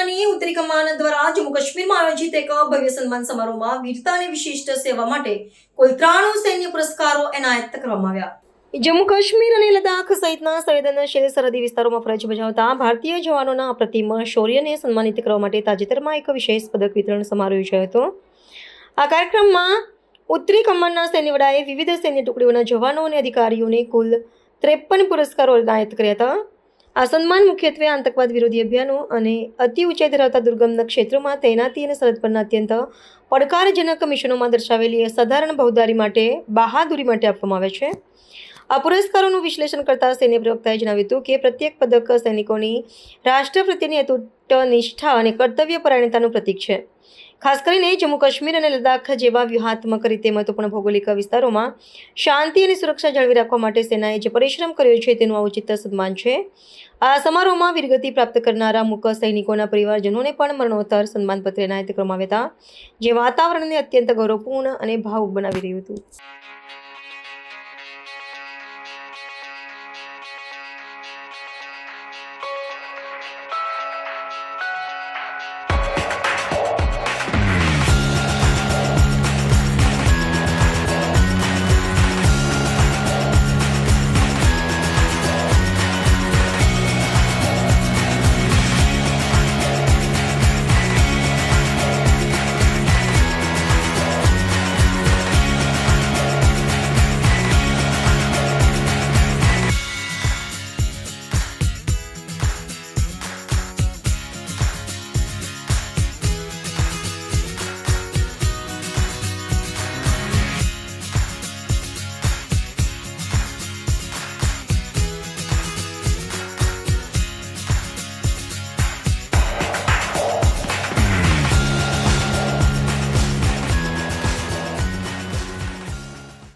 સેનાની ઉત્તરી કમાન દ્વારા જમ્મુ કાશ્મીરમાં આયોજિત એક ભવ્ય સન્માન સમારોહમાં વીરતા અને વિશિષ્ટ સેવા માટે કુલ 93 સૈન્ય પુરસ્કારો એનાયત કરવામાં આવ્યા। જમ્મુ કાશ્મીર અને લદ્દાખ સહિતના સંવેદનશીલ સરહદી વિસ્તારોમાં ફરજ બજાવતા ભારતીય જવાનોના અપ્રતિમ શૌર્યને સન્માનિત કરવા માટે તાજેતરમાં એક વિશેષ પદક વિતરણ સમારોહ યોજાયો હતો। આ કાર્યક્રમમાં ઉત્તરી કમાનના સૈન્ય વડાએ વિવિધ સૈન્ય ટુકડીઓના જવાનો અને અધિકારીઓને કુલ 53 પુરસ્કારો એનાયત કર્યા હતા। આ સન્માન મુખ્યત્વે આતંકવાદ વિરોધી અભિયાનો અને અતિ ઊંચાઈ ધરાવતા દુર્ગમ ક્ષેત્રોમાં તૈનાતી અને સરહદ પરના અત્યંત પડકારજનક મિશનોમાં દર્શાવેલી અસાધારણ બહુદારી માટે બહાદુરી માટે આપવામાં આવે છે। આ પુરસ્કારોનું વિશ્લેષણ કરતા સૈન્ય પ્રવક્તાએ જણાવ્યું હતું કે પ્રત્યેક પદક સૈનિકોની રાષ્ટ્ર પ્રત્યેની અતૂટ નિષ્ઠા અને કર્તવ્યપરાયણતાનું પ્રતીક છે। ખાસ કરીને જમ્મુ કાશ્મીર અને લદ્દાખ જેવા વ્યૂહાત્મક રીતે મહત્વપૂર્ણ ભૌગોલિક વિસ્તારોમાં શાંતિ અને સુરક્ષા જાળવી રાખવા માટે સેનાએ જે પરિશ્રમ કર્યો છે તેનું આ ઉચિત સન્માન છે। આ સમારોહમાં વીરગતિ પ્રાપ્ત કરનારા મૂક સૈનિકોના પરિવારજનોને પણ મરણોત્તર સન્માનપત્ર એનાયત કરવામાં આવ્યા હતા, જે વાતાવરણને અત્યંત ગૌરવપૂર્ણ અને ભાવુક બનાવી રહ્યું હતું।